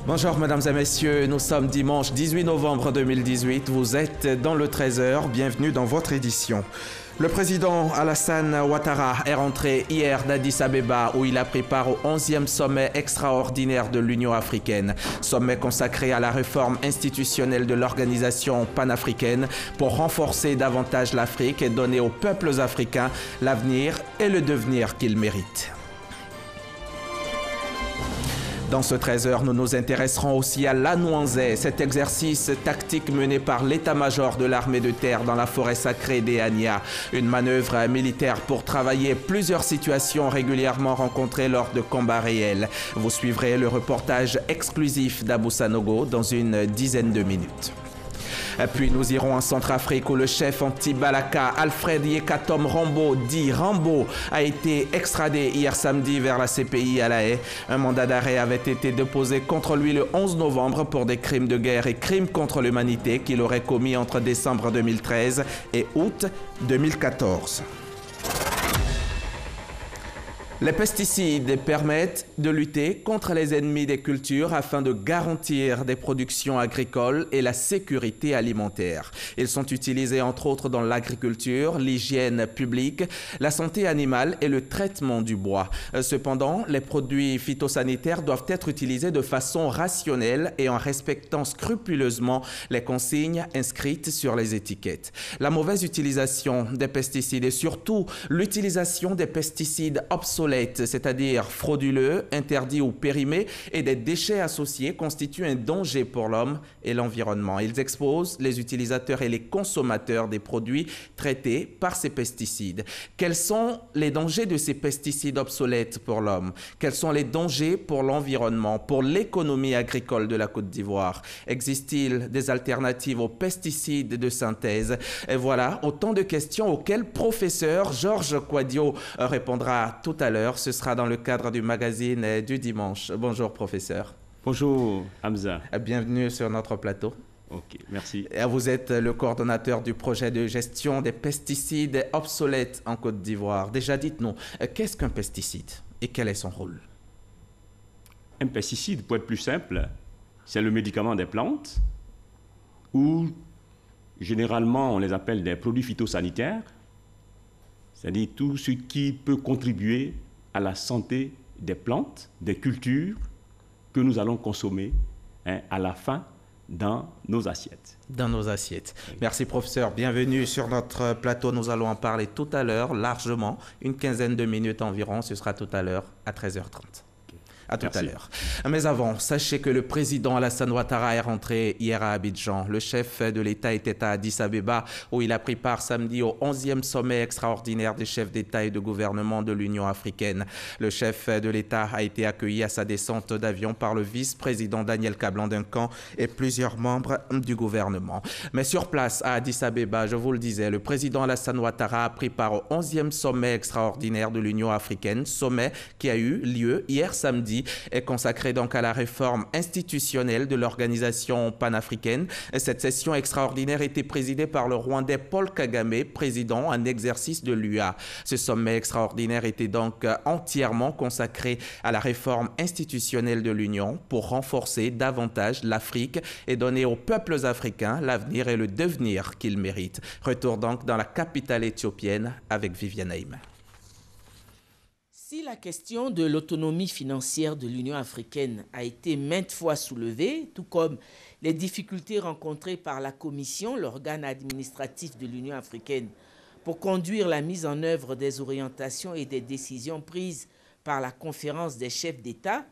Bonjour mesdames et messieurs, nous sommes dimanche 18 novembre 2018, vous êtes dans le 13h, bienvenue dans votre édition. Le président Alassane Ouattara est rentré hier d'Addis Abeba où il a pris part au 11e sommet extraordinaire de l'Union africaine. Sommet consacré à la réforme institutionnelle de l'organisation panafricaine pour renforcer davantage l'Afrique et donner aux peuples africains l'avenir et le devenir qu'ils méritent. Dans ce 13h, nous nous intéresserons aussi à l'Anouanzé, cet exercice tactique mené par l'état-major de l'armée de terre dans la forêt sacrée d'Eania. Une manœuvre militaire pour travailler plusieurs situations régulièrement rencontrées lors de combats réels. Vous suivrez le reportage exclusif d'Abou Sanogo dans une dizaine de minutes. Puis nous irons en Centrafrique où le chef anti-Balaka Alfred Yekatom Rambo, dit Rambo, a été extradé hier samedi vers la CPI à La Haye. Un mandat d'arrêt avait été déposé contre lui le 11 novembre pour des crimes de guerre et crimes contre l'humanité qu'il aurait commis entre décembre 2013 et août 2014. Les pesticides permettent de lutter contre les ennemis des cultures afin de garantir des productions agricoles et la sécurité alimentaire. Ils sont utilisés entre autres dans l'agriculture, l'hygiène publique, la santé animale et le traitement du bois. Cependant, les produits phytosanitaires doivent être utilisés de façon rationnelle et en respectant scrupuleusement les consignes inscrites sur les étiquettes. La mauvaise utilisation des pesticides et surtout l'utilisation des pesticides obsolètes, c'est-à-dire frauduleux, interdits ou périmés, et des déchets associés constituent un danger pour l'homme et l'environnement. Ils exposent les utilisateurs et les consommateurs des produits traités par ces pesticides. Quels sont les dangers de ces pesticides obsolètes pour l'homme? Quels sont les dangers pour l'environnement, pour l'économie agricole de la Côte d'Ivoire? Existe-t-il des alternatives aux pesticides de synthèse? Et voilà autant de questions auxquelles professeur Georges Quadio répondra tout à l'heure. Ce sera dans le cadre du magazine du dimanche. Bonjour professeur. Bonjour Hamza. Bienvenue sur notre plateau. Ok, merci. Vous êtes le coordonnateur du projet de gestion des pesticides obsolètes en Côte d'Ivoire. Déjà dites-nous, qu'est-ce qu'un pesticide et quel est son rôle? Un pesticide, pour être plus simple, c'est le médicament des plantes ou généralement on les appelle des produits phytosanitaires, c'est-à-dire tout ce qui peut contribuer à la santé des plantes, des cultures que nous allons consommer à la fin dans nos assiettes. Dans nos assiettes. Merci professeur, bienvenue sur notre plateau. Nous allons en parler tout à l'heure, largement, une quinzaine de minutes environ. Ce sera tout à l'heure à 13h30. À tout à l'heure. Mais avant, sachez que le président Alassane Ouattara est rentré hier à Abidjan. Le chef de l'État était à Addis Abeba où il a pris part samedi au 11e sommet extraordinaire des chefs d'État et de gouvernement de l'Union africaine. Le chef de l'État a été accueilli à sa descente d'avion par le vice-président Daniel Kablan-Duncan et plusieurs membres du gouvernement. Mais sur place à Addis Abeba, je vous le disais, le président Alassane Ouattara a pris part au 11e sommet extraordinaire de l'Union africaine, sommet qui a eu lieu hier samedi est consacré donc à la réforme institutionnelle de l'organisation panafricaine. Cette session extraordinaire était présidée par le Rwandais Paul Kagame, président en exercice de l'UA. Ce sommet extraordinaire était donc entièrement consacré à la réforme institutionnelle de l'Union pour renforcer davantage l'Afrique et donner aux peuples africains l'avenir et le devenir qu'ils méritent. Retour donc dans la capitale éthiopienne avec Viviane Haïm. Si la question de l'autonomie financière de l'Union africaine a été maintes fois soulevée, tout comme les difficultés rencontrées par la Commission, l'organe administratif de l'Union africaine, pour conduire la mise en œuvre des orientations et des décisions prises par la conférence des chefs d'État,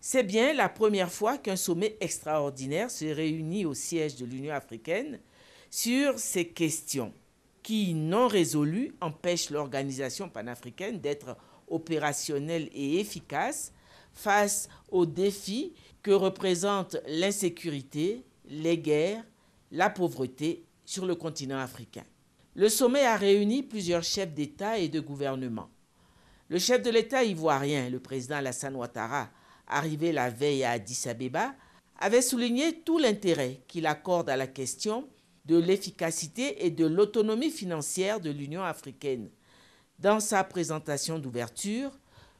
c'est bien la première fois qu'un sommet extraordinaire se réunit au siège de l'Union africaine sur ces questions qui, non résolues, empêchent l'organisation panafricaine d'être opérationnelle et efficace face aux défis que représentent l'insécurité, les guerres, la pauvreté sur le continent africain. Le sommet a réuni plusieurs chefs d'État et de gouvernement. Le chef de l'État ivoirien, le président Alassane Ouattara, arrivé la veille à Addis Abeba, avait souligné tout l'intérêt qu'il accorde à la question de l'efficacité et de l'autonomie financière de l'Union africaine. Dans sa présentation d'ouverture,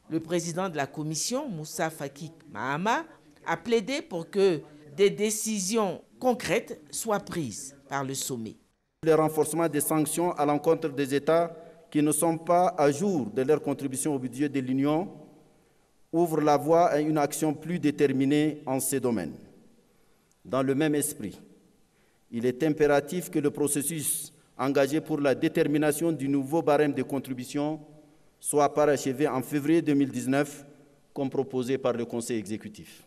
le président de la Commission, Moussa Faki Mahama, a plaidé pour que des décisions concrètes soient prises par le sommet. Le renforcement des sanctions à l'encontre des États qui ne sont pas à jour de leur contribution au budget de l'Union ouvre la voie à une action plus déterminée en ces domaines. Dans le même esprit, il est impératif que le processus engagé pour la détermination du nouveau barème de contribution soit parachevé en février 2019, comme proposé par le Conseil exécutif.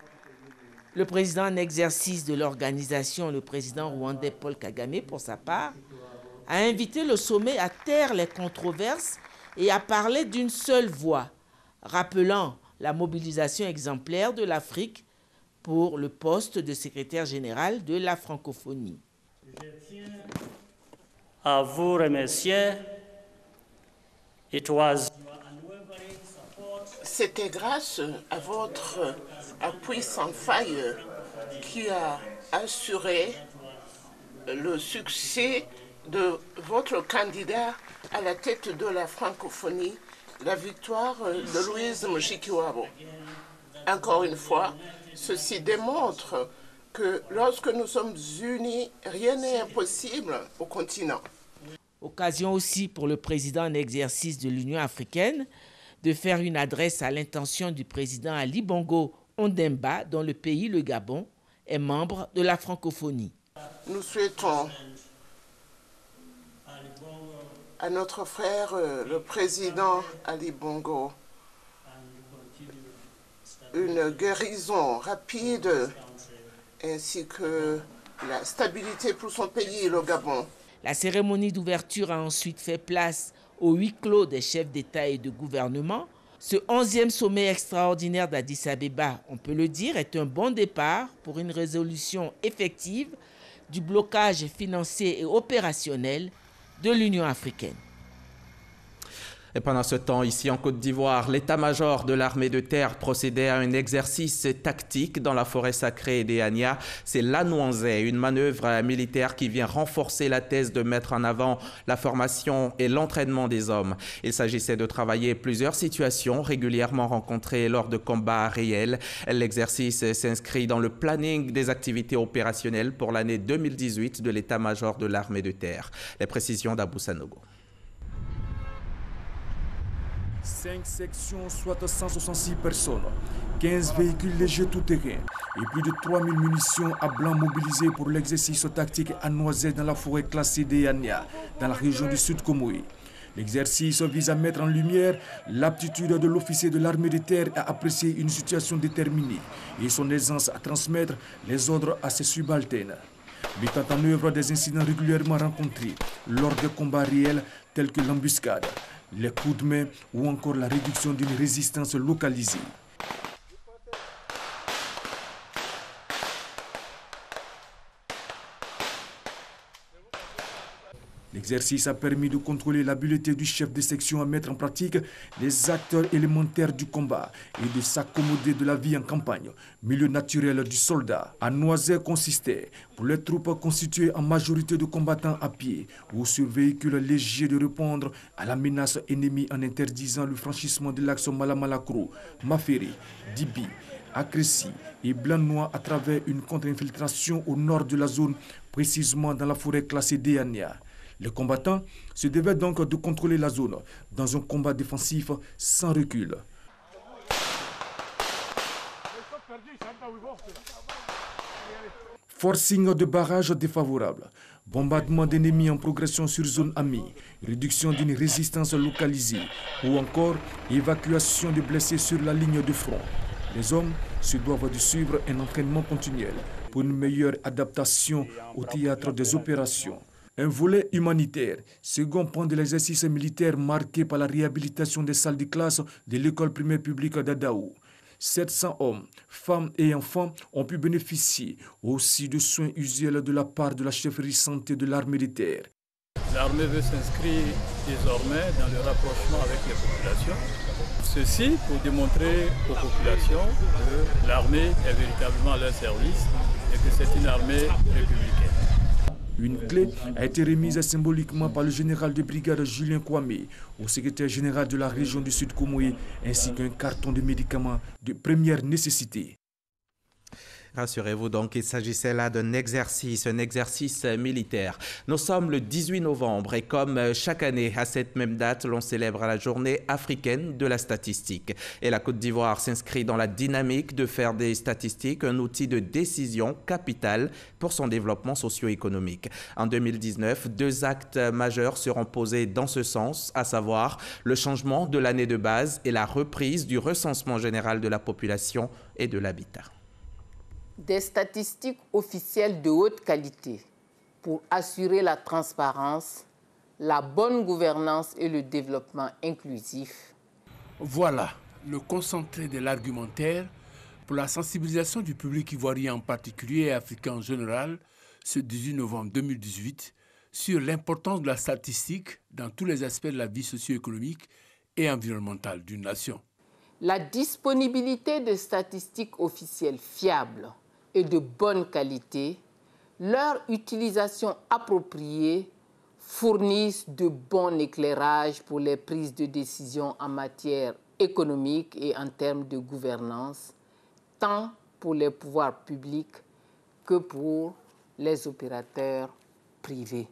Le président en exercice de l'organisation, le président rwandais Paul Kagame, pour sa part, a invité le sommet à taire les controverses et à parler d'une seule voix, rappelant la mobilisation exemplaire de l'Afrique pour le poste de secrétaire général de la francophonie. Je tiens à vous remercier. C'était grâce à votre appui sans faille qui a assuré le succès de votre candidat à la tête de la francophonie, la victoire de Louise Mushikiwabo. Encore une fois, ceci démontre que lorsque nous sommes unis, rien n'est impossible au continent. Occasion aussi pour le président en exercice de l'Union africaine de faire une adresse à l'intention du président Ali Bongo Ondimba, dont le pays, le Gabon, est membre de la francophonie. Nous souhaitons à notre frère, le président Ali Bongo, une guérison rapide ainsi que la stabilité pour son pays, le Gabon. La cérémonie d'ouverture a ensuite fait place au huis clos des chefs d'État et de gouvernement. Ce 11e sommet extraordinaire d'Addis Abeba, on peut le dire, est un bon départ pour une résolution effective du blocage financier et opérationnel de l'Union africaine. Et pendant ce temps, ici en Côte d'Ivoire, l'état-major de l'armée de terre procédait à un exercice tactique dans la forêt sacrée d'Eania. C'est l'Anouanzé, une manœuvre militaire qui vient renforcer la thèse de mettre en avant la formation et l'entraînement des hommes. Il s'agissait de travailler plusieurs situations régulièrement rencontrées lors de combats réels. L'exercice s'inscrit dans le planning des activités opérationnelles pour l'année 2018 de l'état-major de l'armée de terre. Les précisions d'Abou Sanogo. 5 sections, soit 166 personnes, 15 véhicules légers tout-terrain et plus de 3000 munitions à blanc mobilisées pour l'exercice tactique à Noisé dans la forêt classée d'Eania, dans la région du Sud Komoé. L'exercice vise à mettre en lumière l'aptitude de l'officier de l'armée de terre à apprécier une situation déterminée et son aisance à transmettre les ordres à ses subalternes. Mettant en œuvre des incidents régulièrement rencontrés lors de combats réels tels que l'embuscade, les coups de main ou encore la réduction d'une résistance localisée. L'exercice a permis de contrôler l'habileté du chef de section à mettre en pratique les acteurs élémentaires du combat et de s'accommoder de la vie en campagne, milieu naturel du soldat. À Noisé consistait pour les troupes constituées en majorité de combattants à pied ou sur véhicules légers de répondre à la menace ennemie en interdisant le franchissement de l'axe Malamalakro, Maféré, Dibi, Akressi et Blanc-Noir à travers une contre-infiltration au nord de la zone, précisément dans la forêt classée d'Eania. Les combattants se devaient donc de contrôler la zone dans un combat défensif sans recul. Forcing de barrage défavorable, bombardement d'ennemis en progression sur zone amie, réduction d'une résistance localisée ou encore évacuation de blessés sur la ligne de front. Les hommes se doivent de suivre un entraînement continuel pour une meilleure adaptation au théâtre des opérations. Un volet humanitaire, second point de l'exercice militaire marqué par la réhabilitation des salles de classe de l'école primaire publique d'Adaou. 700 hommes, femmes et enfants ont pu bénéficier aussi de soins usuels de la part de la chefferie santé de l'armée de terre. L'armée veut s'inscrire désormais dans le rapprochement avec les populations. Ceci pour démontrer aux populations que l'armée est véritablement à leur service et que c'est une armée républicaine. Une clé a été remise symboliquement par le général de brigade Julien Kwame au secrétaire général de la région du Sud Komoé ainsi qu'un carton de médicaments de première nécessité. Rassurez-vous donc, il s'agissait là d'un exercice, un exercice militaire. Nous sommes le 18 novembre et comme chaque année, à cette même date, l'on célèbre la journée africaine de la statistique. Et la Côte d'Ivoire s'inscrit dans la dynamique de faire des statistiques un outil de décision capital pour son développement socio-économique. En 2019, 2 actes majeurs seront posés dans ce sens, à savoir le changement de l'année de base et la reprise du recensement général de la population et de l'habitat. Des statistiques officielles de haute qualité pour assurer la transparence, la bonne gouvernance et le développement inclusif. Voilà le concentré de l'argumentaire pour la sensibilisation du public ivoirien en particulier et africain en général ce 18 novembre 2018 sur l'importance de la statistique dans tous les aspects de la vie socio-économique et environnementale d'une nation. La disponibilité de statistiques officielles fiables et de bonne qualité, leur utilisation appropriée fournissent de bons éclairages pour les prises de décision en matière économique et en termes de gouvernance, tant pour les pouvoirs publics que pour les opérateurs privés.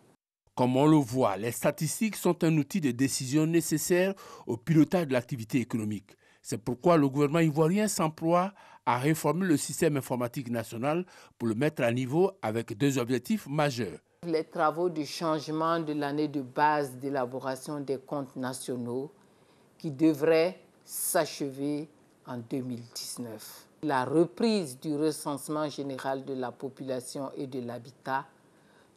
Comme on le voit, les statistiques sont un outil de décision nécessaire au pilotage de l'activité économique. C'est pourquoi le gouvernement ivoirien s'emploie à réformer le système informatique national pour le mettre à niveau avec 2 objectifs majeurs. Les travaux de changement de l'année de base d'élaboration des comptes nationaux qui devraient s'achever en 2019. La reprise du recensement général de la population et de l'habitat,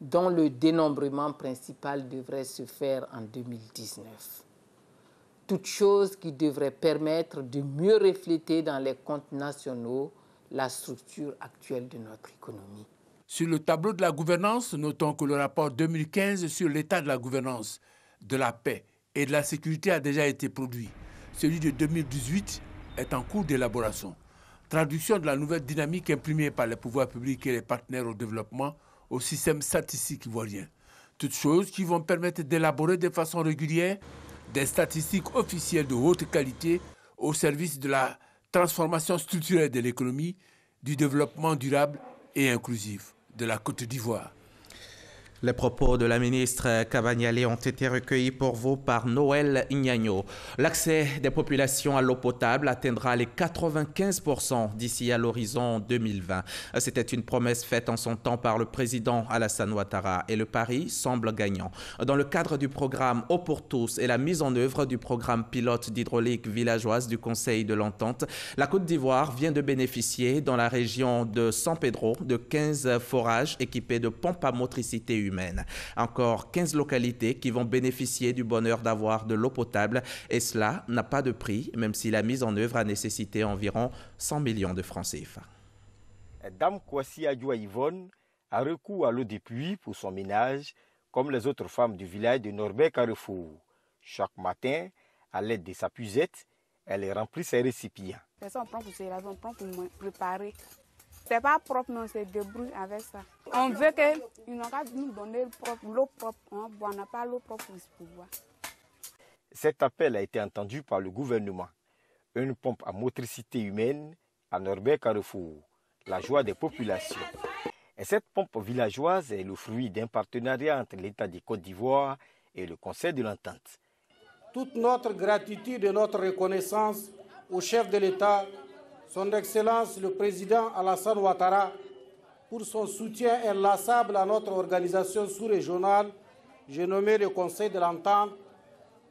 dont le dénombrement principal devrait se faire en 2019. Toute chose qui devrait permettre de mieux refléter dans les comptes nationaux la structure actuelle de notre économie. Sur le tableau de la gouvernance, notons que le rapport 2015 sur l'état de la gouvernance, de la paix et de la sécurité a déjà été produit. Celui de 2018 est en cours d'élaboration. Traduction de la nouvelle dynamique imprimée par les pouvoirs publics et les partenaires au développement au système statistique ivoirien. Toutes choses qui vont permettre d'élaborer de façon régulière des statistiques officielles de haute qualité au service de la transformation structurelle de l'économie, du développement durable et inclusif de la Côte d'Ivoire. Les propos de la ministre Kabaniale ont été recueillis pour vous par Noël Ignagno. L'accès des populations à l'eau potable atteindra les 95% d'ici à l'horizon 2020. C'était une promesse faite en son temps par le président Alassane Ouattara et le pari semble gagnant. Dans le cadre du programme Eau pour tous et la mise en œuvre du programme pilote d'hydraulique villageoise du Conseil de l'Entente, la Côte d'Ivoire vient de bénéficier dans la région de San Pedro de 15 forages équipés de pompes à motricité humaine. Encore 15 localités qui vont bénéficier du bonheur d'avoir de l'eau potable et cela n'a pas de prix, même si la mise en œuvre a nécessité environ 100 millions de francs CFA. Dame Kwasi Adjoua Yvonne a recours à l'eau de pluie pour son ménage, comme les autres femmes du village de Norbert-Carrefour. Chaque matin, à l'aide de sa puisette, elle remplit ses récipients. On prend pour cela, on prend pour préparer. C'est pas propre, non, c'est débrouille avec ça. On veut qu'ils n'ont qu'à nous donner l'eau propre. On n'a pas l'eau propre pour boire. Cet appel a été entendu par le gouvernement. Une pompe à motricité humaine à Norbert-Carrefour, la joie des populations. Et cette pompe villageoise est le fruit d'un partenariat entre l'État de Côte d'Ivoire et le Conseil de l'Entente. Toute notre gratitude et notre reconnaissance au chef de l'État, Son Excellence le Président Alassane Ouattara, pour son soutien inlassable à notre organisation sous-régionale, j'ai nommé le Conseil de l'Entente,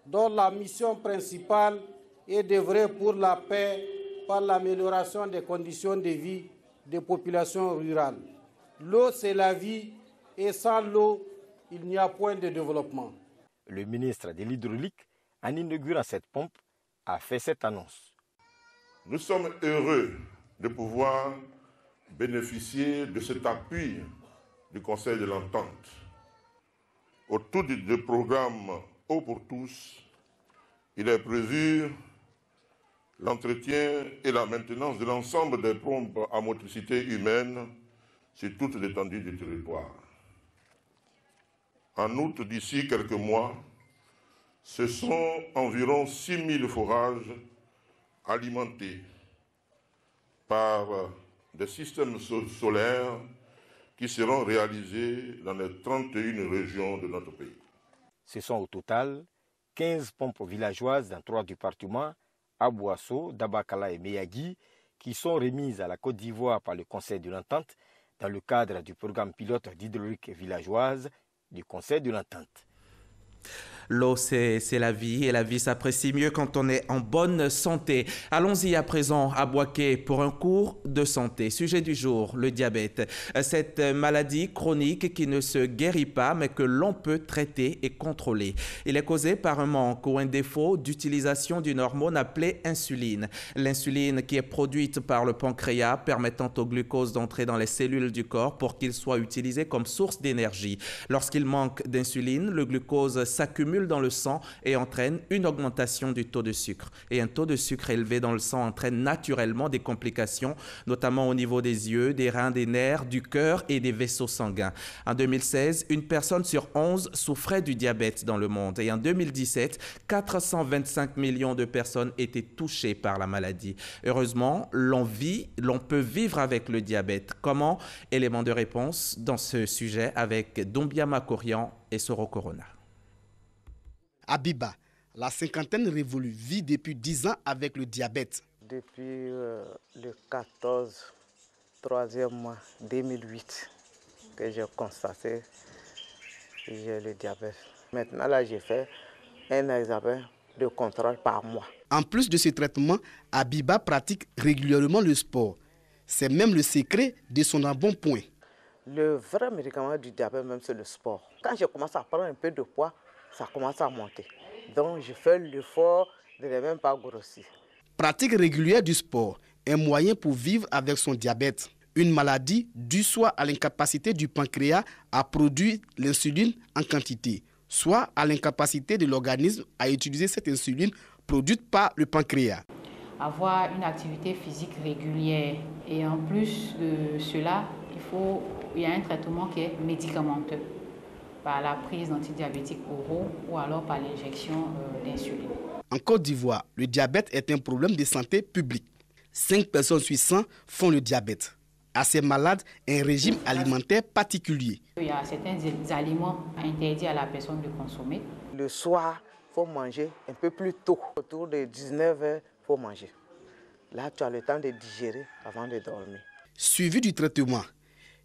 dont la mission principale est d'œuvrer pour la paix par l'amélioration des conditions de vie des populations rurales. L'eau, c'est la vie, et sans l'eau, il n'y a point de développement. Le ministre de l'Hydraulique, en inaugurant cette pompe, a fait cette annonce. Nous sommes heureux de pouvoir bénéficier de cet appui du Conseil de l'Entente. Autour du programme Eau pour tous, il est prévu l'entretien et la maintenance de l'ensemble des pompes à motricité humaine sur toute l'étendue du territoire. En outre, d'ici quelques mois, ce sont environ 6 000 forages alimentés par des systèmes solaires qui seront réalisés dans les 31 régions de notre pays. Ce sont au total 15 pompes villageoises dans 3 départements, Abouasso, Dabakala et Meyagui, qui sont remises à la Côte d'Ivoire par le Conseil de l'Entente dans le cadre du programme pilote d'hydraulique villageoise du Conseil de l'Entente. L'eau, c'est la vie, et la vie s'apprécie mieux quand on est en bonne santé. Allons-y à présent à Bouaké pour un cours de santé. Sujet du jour, le diabète. Cette maladie chronique qui ne se guérit pas, mais que l'on peut traiter et contrôler. Il est causé par un manque ou un défaut d'utilisation d'une hormone appelée insuline. L'insuline qui est produite par le pancréas, permettant au glucose d'entrer dans les cellules du corps pour qu'il soit utilisé comme source d'énergie. Lorsqu'il manque d'insuline, le glucose s'accumule dans le sang et entraîne une augmentation du taux de sucre. Et un taux de sucre élevé dans le sang entraîne naturellement des complications, notamment au niveau des yeux, des reins, des nerfs, du cœur et des vaisseaux sanguins. En 2016, une personne sur 11 souffrait du diabète dans le monde. Et en 2017, 425 millions de personnes étaient touchées par la maladie. Heureusement, l'on peut vivre avec le diabète. Comment? Élément de réponse dans ce sujet avec Doumbia Makorian et Soro Corona. Abiba, la cinquantaine révolue, vit depuis 10 ans avec le diabète. Depuis le 14, 3e mois 2008, que j'ai constaté que j'ai le diabète. Maintenant, là, j'ai fait un examen de contrôle par mois. En plus de ce traitement, Abiba pratique régulièrement le sport. C'est même le secret de son embonpoint. Le vrai médicament du diabète, même, c'est le sport. Quand je commence à prendre un peu de poids, ça commence à monter. Donc, je fais l'effort de ne même pas grossir. Pratique régulière du sport, un moyen pour vivre avec son diabète. Une maladie due soit à l'incapacité du pancréas à produire l'insuline en quantité, soit à l'incapacité de l'organisme à utiliser cette insuline produite par le pancréas. Avoir une activité physique régulière et en plus de cela, il y a un traitement qui est médicamenteux, par la prise d'antidiabétiques oraux ou alors par l'injection d'insuline. En Côte d'Ivoire, le diabète est un problème de santé publique. 5 personnes sur 100 font le diabète. À ces malades, un régime alimentaire particulier. Il y a certains aliments interdits à la personne de consommer. Le soir, il faut manger un peu plus tôt. Autour de 19h, il faut manger. Là, tu as le temps de digérer avant de dormir. Suivi du traitement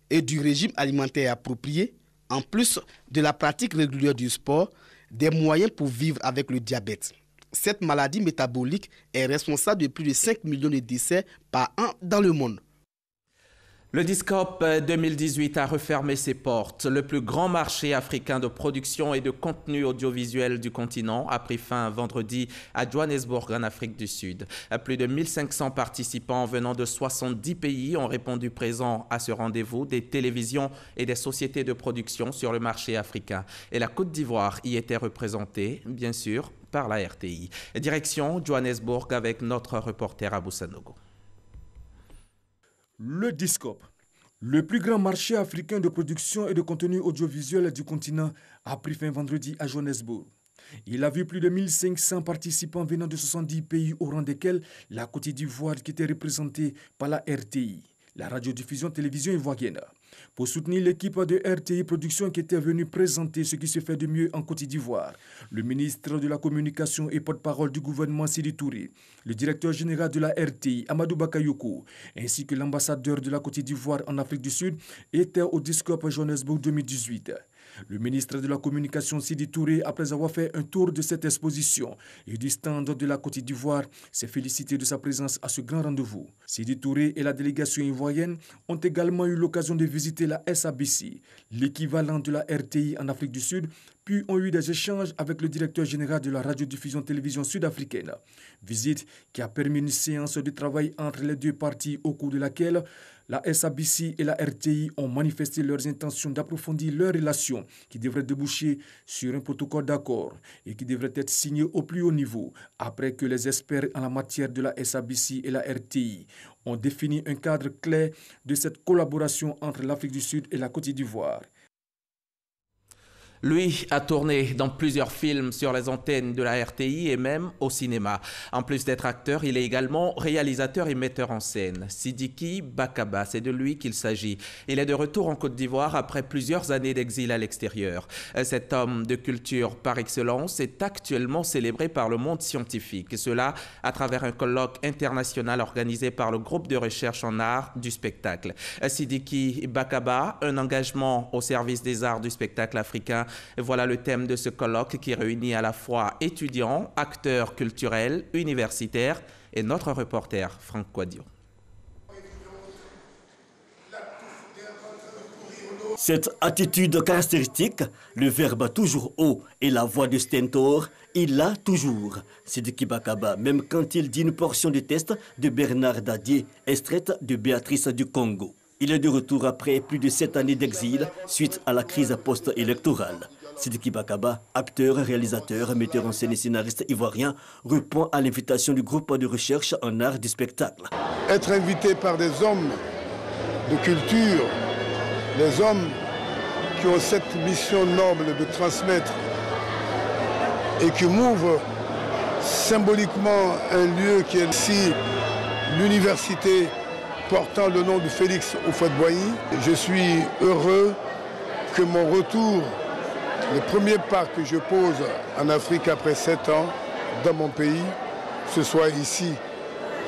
et du régime alimentaire approprié, en plus de la pratique régulière du sport, des moyens pour vivre avec le diabète. Cette maladie métabolique est responsable de plus de 5 millions de décès par an dans le monde. Le Discop 2018 a refermé ses portes. Le plus grand marché africain de production et de contenu audiovisuel du continent a pris fin vendredi à Johannesburg, en Afrique du Sud. Plus de 1500 participants venant de 70 pays ont répondu présents à ce rendez-vous des télévisions et des sociétés de production sur le marché africain. Et la Côte d'Ivoire y était représentée, bien sûr, par la RTI. Direction Johannesburg avec notre reporter Abou Sanogo. Le Discop, le plus grand marché africain de production et de contenu audiovisuel du continent, a pris fin vendredi à Johannesburg. Il a vu plus de 1500 participants venant de 70 pays, au rang desquels la Côte d'Ivoire qui était représentée par la RTI, la radiodiffusion télévision ivoirienne. Pour soutenir l'équipe de RTI Production qui était venue présenter ce qui se fait de mieux en Côte d'Ivoire, le ministre de la Communication et porte-parole du gouvernement Sidi Touré, le directeur général de la RTI Amadou Bakayoko, ainsi que l'ambassadeur de la Côte d'Ivoire en Afrique du Sud étaient au Discop Johannesburg 2018. Le ministre de la Communication Sidi Touré, après avoir fait un tour de cette exposition et du stand de la Côte d'Ivoire, s'est félicité de sa présence à ce grand rendez-vous. Sidi Touré et la délégation ivoirienne ont également eu l'occasion de visiter la SABC, l'équivalent de la RTI en Afrique du Sud, puis ont eu des échanges avec le directeur général de la radiodiffusion télévision sud-africaine. Visite qui a permis une séance de travail entre les deux parties au cours de laquelle la SABC et la RTI ont manifesté leurs intentions d'approfondir leurs relations qui devraient déboucher sur un protocole d'accord et qui devrait être signé au plus haut niveau après que les experts en la matière de la SABC et la RTI ont défini un cadre clair de cette collaboration entre l'Afrique du Sud et la Côte d'Ivoire. Lui a tourné dans plusieurs films sur les antennes de la RTI et même au cinéma. En plus d'être acteur, il est également réalisateur et metteur en scène. Sidiki Bakaba, c'est de lui qu'il s'agit. Il est de retour en Côte d'Ivoire après plusieurs années d'exil à l'extérieur. Cet homme de culture par excellence est actuellement célébré par le monde scientifique. Et cela à travers un colloque international organisé par le groupe de recherche en art du spectacle. Sidiki Bakaba, un engagement au service des arts du spectacle africain. Voilà le thème de ce colloque qui réunit à la fois étudiants, acteurs culturels, universitaires et notre reporter Franck Quadio. Cette attitude caractéristique, le verbe toujours haut et la voix de Stentor, il l'a toujours. Sidiki Bakaba, même quand il dit une portion de texte de Bernard Dadier, extraite de Béatrice du Congo. Il est de retour après plus de 7 années d'exil suite à la crise post-électorale. Sidiki Bakaba, acteur, réalisateur, metteur en scène et scénariste ivoirien, répond à l'invitation du groupe de recherche en art du spectacle. Être invité par des hommes de culture, des hommes qui ont cette mission noble de transmettre et qui m'ouvrent symboliquement un lieu qui est ici, l'université portant le nom de Félix Houphouët-Boigny. Je suis heureux que mon retour, le premier pas que je pose en Afrique après 7 ans, dans mon pays, ce soit ici.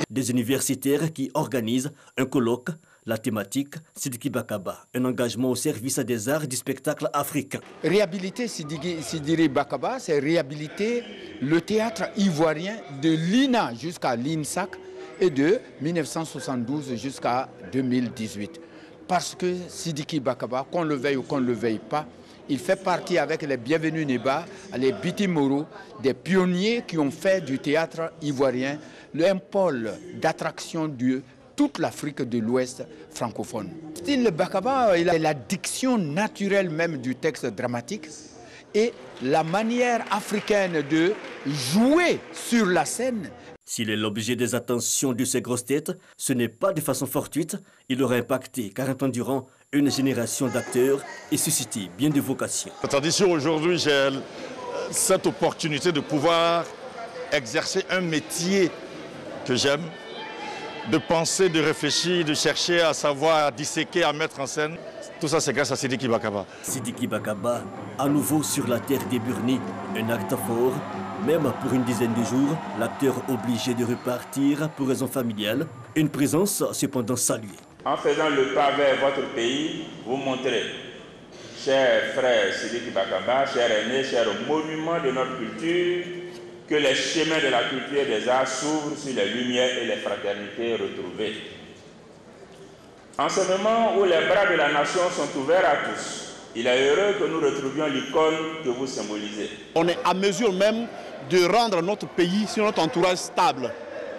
Des universitaires qui organisent un colloque, la thématique Sidiki Bakaba, un engagement au service des arts du spectacle africain. Réhabiliter Sidiki Bakaba, c'est réhabiliter le théâtre ivoirien de l'INA jusqu'à l'INSAC, et de 1972 jusqu'à 2018. Parce que Sidiki Bakaba, qu'on le veuille ou qu'on ne le veuille pas, il fait partie avec les Bienvenus Neba, les Biti Moro, des pionniers qui ont fait du théâtre ivoirien un pôle d'attraction de toute l'Afrique de l'Ouest francophone. Style Bakaba, il a la diction naturelle même du texte dramatique et la manière africaine de jouer sur la scène. S'il est l'objet des attentions de ces grosses têtes, ce n'est pas de façon fortuite. Il aura impacté 40 ans durant une génération d'acteurs et suscité bien de vocations. La tradition aujourd'hui, j'ai cette opportunité de pouvoir exercer un métier que j'aime, de penser, de réfléchir, de chercher à savoir, à disséquer, à mettre en scène. Tout ça, c'est grâce à Sidiki Bakaba. Sidiki Bakaba, à nouveau sur la terre des Burnis, un acte fort. Même pour une dizaine de jours, l'acteur obligé de repartir pour raison familiale. Une présence cependant saluée. En faisant le pas vers votre pays, vous montrez, chers frères Sidiki Bakaba, chers aînés, chers monuments de notre culture, que les chemins de la culture et des arts s'ouvrent sur les lumières et les fraternités retrouvées. En ce moment où les bras de la nation sont ouverts à tous, il est heureux que nous retrouvions l'icône que vous symbolisez. On est à mesure même de rendre notre pays sur notre entourage stable.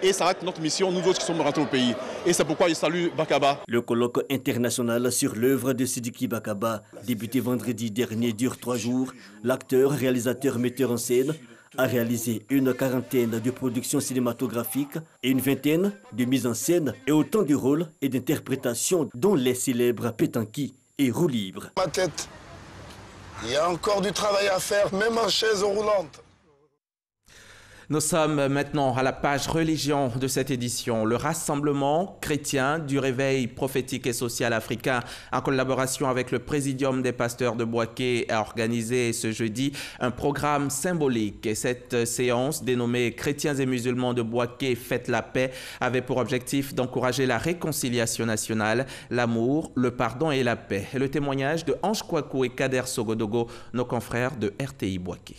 Et ça va être notre mission, nous autres qui sommes rentrés au pays. Et c'est pourquoi je salue Bakaba. Le colloque international sur l'œuvre de Sidiki Bakaba, débuté vendredi dernier, dure 3 jours. L'acteur, réalisateur, metteur en scène a réalisé une quarantaine de productions cinématographiques et une vingtaine de mises en scène et autant de rôles et d'interprétations dont les célèbres Pétanqui et Roue libre. Ma tête, il y a encore du travail à faire, même en chaise roulante. Nous sommes maintenant à la page religion de cette édition. Le Rassemblement chrétien du réveil prophétique et social africain, en collaboration avec le Présidium des pasteurs de Bouaké, a organisé ce jeudi un programme symbolique. Et cette séance, dénommée Chrétiens et musulmans de Bouaké fêtent la paix, avait pour objectif d'encourager la réconciliation nationale, l'amour, le pardon et la paix. Et le témoignage de Ange Kouakou et Kader Sogodogo, nos confrères de RTI Bouaké.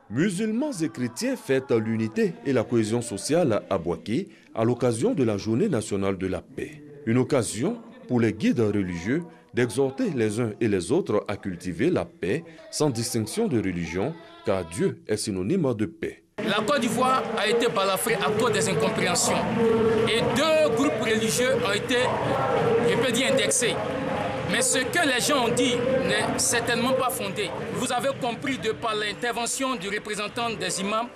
Musulmans et chrétiens fêtent l'unité et la cohésion sociale à Bouaké à l'occasion de la Journée nationale de la paix. Une occasion pour les guides religieux d'exhorter les uns et les autres à cultiver la paix sans distinction de religion, car Dieu est synonyme de paix. La Côte d'Ivoire a été balafrée à cause des incompréhensions. Et 2 groupes religieux ont été, je peux dire, indexés. Mais ce que les gens ont dit n'est certainement pas fondé. Vous avez compris de par l'intervention du représentant des imams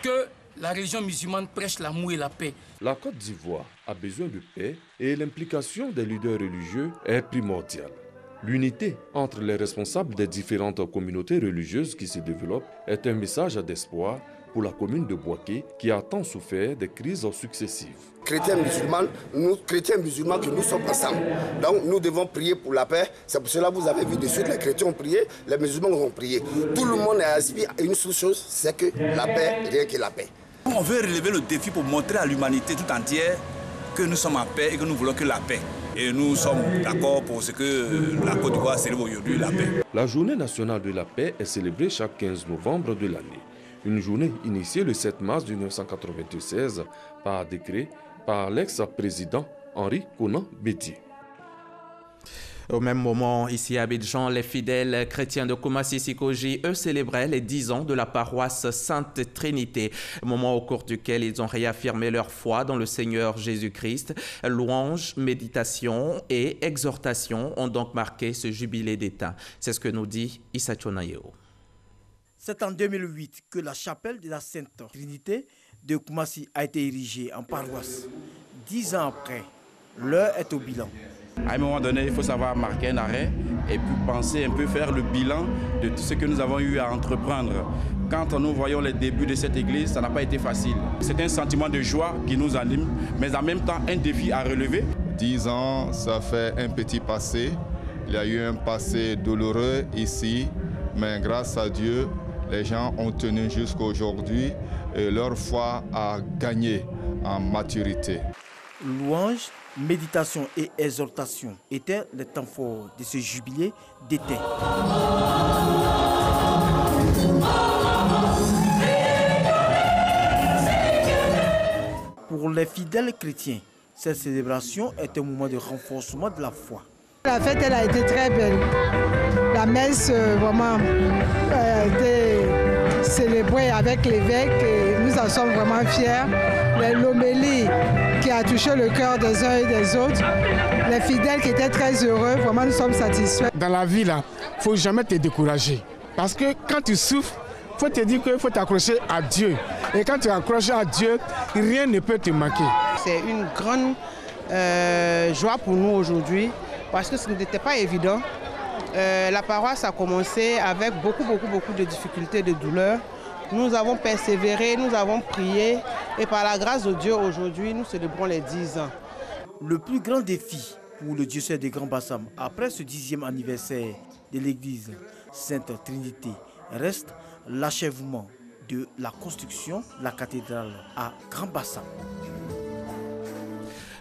que la religion musulmane prêche l'amour et la paix. La Côte d'Ivoire a besoin de paix et l'implication des leaders religieux est primordiale. L'unité entre les responsables des différentes communautés religieuses qui se développent est un message d'espoir pour la commune de Bouaké qui a tant souffert des crises successives. Chrétiens musulmans, que nous sommes ensemble. Donc nous devons prier pour la paix. C'est pour cela que vous avez vu de suite, les chrétiens ont prié, les musulmans ont prié. Tout le monde est aspiré à une seule chose, c'est que la paix, rien que la paix. On veut relever le défi pour montrer à l'humanité tout entière que nous sommes en paix et que nous voulons que la paix. Et nous sommes d'accord pour ce que la Côte d'Ivoire célèbre aujourd'hui, la paix. La journée nationale de la paix est célébrée chaque 15 novembre de l'année. Une journée initiée le 7 mars 1996 par décret par l'ex-président Henri Konan Bédié. Au même moment, ici à Abidjan, les fidèles chrétiens de Koumassi Sikoji, eux, célébraient les 10 ans de la paroisse Sainte Trinité, moment au cours duquel ils ont réaffirmé leur foi dans le Seigneur Jésus-Christ. Louanges, méditation et exhortation ont donc marqué ce jubilé d'État. C'est ce que nous dit Issa Chonayeo. C'est en 2008 que la chapelle de la Sainte Trinité de Koumassi a été érigée en paroisse. 10 ans après, l'heure est au bilan. À un moment donné, il faut savoir marquer un arrêt et puis penser un peu, faire le bilan de tout ce que nous avons eu à entreprendre. Quand nous voyons les débuts de cette église, ça n'a pas été facile. C'est un sentiment de joie qui nous anime, mais en même temps un défi à relever. 10 ans, ça fait un petit passé. Il y a eu un passé douloureux ici, mais grâce à Dieu, les gens ont tenu jusqu'à aujourd'hui et leur foi a gagné en maturité. Louange, méditation et exhortation étaient les temps forts de ce jubilé d'été. Pour les fidèles chrétiens, cette célébration est un moment de renforcement de la foi. La fête elle a été très belle. La messe vraiment a été célébrée avec l'évêque et nous en sommes vraiment fiers. L'homélie qui a touché le cœur des uns et des autres, les fidèles qui étaient très heureux, vraiment nous sommes satisfaits. Dans la vie, il ne faut jamais te décourager. Parce que quand tu souffres, il faut te dire qu'il faut t'accrocher à Dieu. Et quand tu accroches à Dieu, rien ne peut te manquer. C'est une grande joie pour nous aujourd'hui parce que ce n'était pas évident. La paroisse a commencé avec beaucoup de difficultés, de douleurs. Nous avons persévéré, nous avons prié et par la grâce de Dieu, aujourd'hui, nous célébrons les 10 ans. Le plus grand défi pour le diocèse de Grand Bassam, après ce 10e anniversaire de l'église Sainte Trinité, reste l'achèvement de la construction de la cathédrale à Grand Bassam.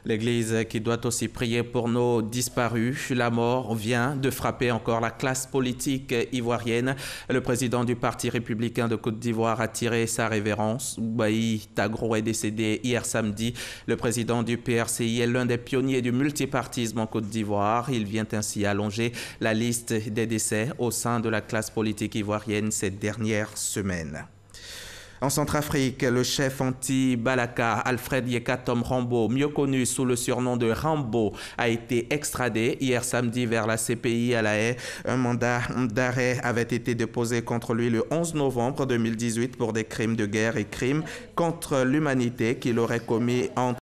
L'Église qui doit aussi prier pour nos disparus. La mort vient de frapper encore la classe politique ivoirienne. Le président du Parti républicain de Côte d'Ivoire a tiré sa révérence. Oubaï Tagro est décédé hier samedi. Le président du PRCI est l'un des pionniers du multipartisme en Côte d'Ivoire. Il vient ainsi allonger la liste des décès au sein de la classe politique ivoirienne ces dernières semaines. En Centrafrique, le chef anti-Balaka, Alfred Yekatom Rambo, mieux connu sous le surnom de Rambo, a été extradé hier samedi vers la CPI à La Haye. Un mandat d'arrêt avait été déposé contre lui le 11 novembre 2018 pour des crimes de guerre et crimes contre l'humanité qu'il aurait commis entre